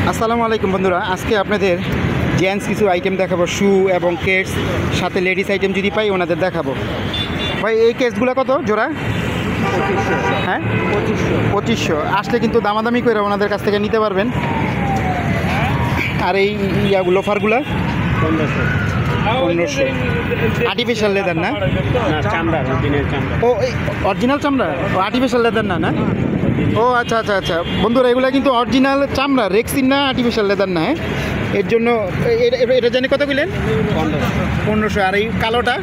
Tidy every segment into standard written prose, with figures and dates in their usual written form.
আসসালামু আলাইকুম বন্ধুরা, আজকে আপনাদের জেন্টস কিছু আইটেম দেখাবো, শু এবং কেটস, সাথে লেডিস আইটেম যদি পাই ওনাদের দেখাবো। ভাই এই কেটসগুলো কত জোড়া? 2500। হ্যাঁ 2500। আসলে কিন্তু দামাদামি করে ওনাদের কাছ থেকে নিতে পারবেন। আর এই লোফারগুলো 1500। আর্টিফিশিয়াল লেদার না? ও এই অরিজিনাল চামড়া, আর্টিফিশিয়াল লেদার না? না, ও আচ্ছা আচ্ছা আচ্ছা বন্ধুরা, এগুলো কিন্তু অরিজিনাল চামড়া, রেক্সিন না, আর্টিফিশিয়াল লেদার না। হ্যাঁ, এর জন্য এটা জানি কত কিলেন? 1500। আর এই কালোটা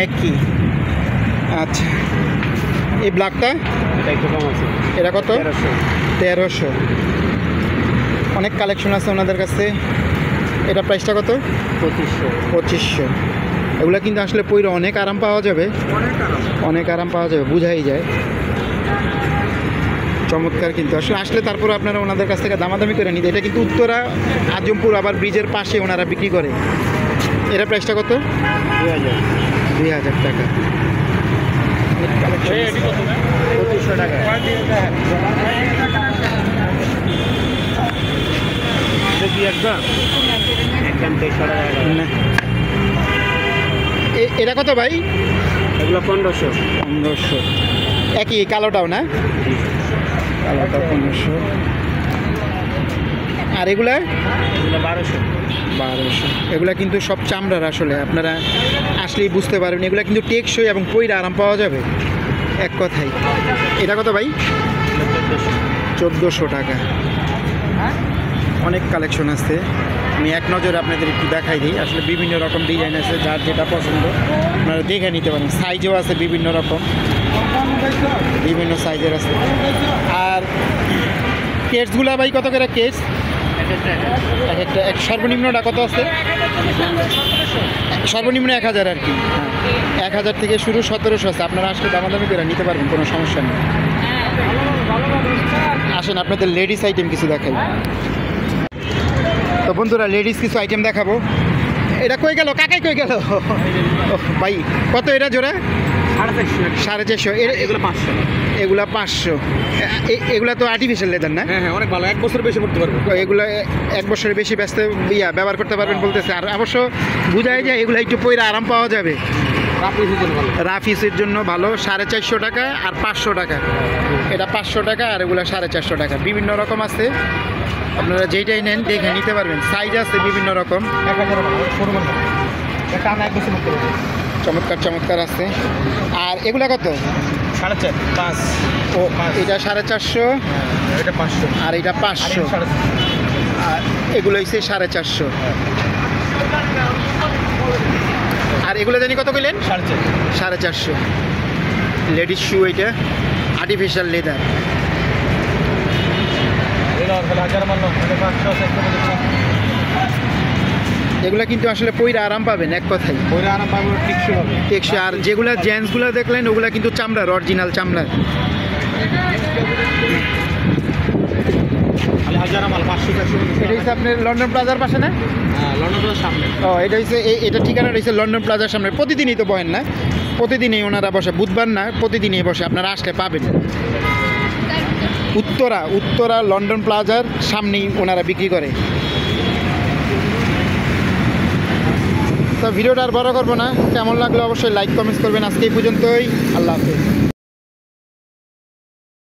একই। আচ্ছা, এই ব্ল্যাকটা এটা কত? 1300। অনেক কালেকশন আছে ওনাদের কাছে। এটা প্রাইসটা কত? 2500। এগুলো কিন্তু আসলে পইরে অনেক আরাম পাওয়া যাবে, অনেক আরাম পাওয়া যাবে, বুঝাই যায়। চমৎকার কিন্তু আসলে তারপরে আপনারা ওনাদের কাছ থেকে দামাদামি করে নিতে। এটা কিন্তু উত্তরা আজমপুর আবার ব্রিজের পাশে ওনারা বিক্রি করে। এটা প্রাইসটা কত? 2000 টাকা। 2500 টাকা। এটা কত ভাই? এগুলো 1500। একই কালোটাও না? কালোটা 1500। আর এগুলা 1200। এগুলা কিন্তু সব চামড়ার, আসলে আপনারা আসলেই বুঝতে পারবেন। এগুলা কিন্তু টেকসই এবং পইরা আরাম পাওয়া যাবে এক কথাই। এটা কত ভাই? 1400 টাকা। অনেক কালেকশন আছে, আমি এক নজরে আপনাদের একটু দেখাই দিই। আসলে বিভিন্ন রকম ডিজাইন আছে, যার যেটা পছন্দ আপনারা দেখে নিতে পারেন। সাইজও আছে বিভিন্ন রকম, বিভিন্ন সাইজের আছে। আর কেটসগুলা ভাই কত করে কেটস? একটা সর্বনিম্নটা কত আছে? সর্বনিম্ন 1000 আর কি। 1000 থেকে শুরু, 1700 আছে। আপনারা আসলে দামাদামি করে নিতে পারবেন, কোনো সমস্যা নেই। আসেন আপনাদের লেডিস আইটেম কিছু দেখাই। তো বন্ধুরা, লেডিস কিছু আইটেম দেখাবো। এটা কই গেল? কাকাই কই গেল? ভাই কত এটা জোড়া? 450। এগুলো 500। এগুলা 500। এগুলা তো আর্টিফিশিয়াল লেদার না? হ্যাঁ, অনেক ভালো, 1 বছর বেশি করতে পারবো। এগুলো 1 বছরের বেশি ব্যবহার করতে পারবেন বলতেছে। আর অবশ্য বুঝাই যায় এগুলো একটু পয়রা আরাম পাওয়া যাবে। রাফিসের জন্য ভালো। 450 টাকা আর 500 টাকা। এটা 500 টাকা আর এগুলো 450 টাকা। বিভিন্ন রকম আছে, আপনারা যেইটাই নেন দেখে নিতে পারবেন। সাইজ আছে বিভিন্ন রকম। চমৎকার চমৎকার আছে। আর এগুলা কত? 4.5। ও এটা 450, এটা 500 আর এটা 500। আর এগুলো হচ্ছে 450। আর এগুলো জানি কত কইলেন? 450। লেডিস শু, এটা আর্টিফিশিয়াল লেদার। এগুলা কিন্তু আসলে পইরা আরাম পাবেন এক কথাই, টেকসই। আর যেগুলা জেন্টসগুলো দেখলেন ওগুলা কিন্তু চামড়ার, অরিজিনাল চামড়ার। এটা হচ্ছে আপনার লন্ডন প্লাজার পাশে না? ও এটা হচ্ছে এটা ঠিকানা রয়েছে লন্ডন প্লাজার সামনে। প্রতিদিনই তো বহেন না? প্রতিদিনই ওনারা বসে, বুধবার না, প্রতিদিনই বসে। আপনারা আসলে পাবেন। উত্তরা লন্ডন প্লাজার সামনেই ওনারা বিক্রি করে। তো ভিডিওটা আর বড় করবো না, কেমন লাগলো অবশ্যই লাইক কমেন্টস করবেন। আজকে এই পর্যন্তই, আল্লাহ হাফেজ।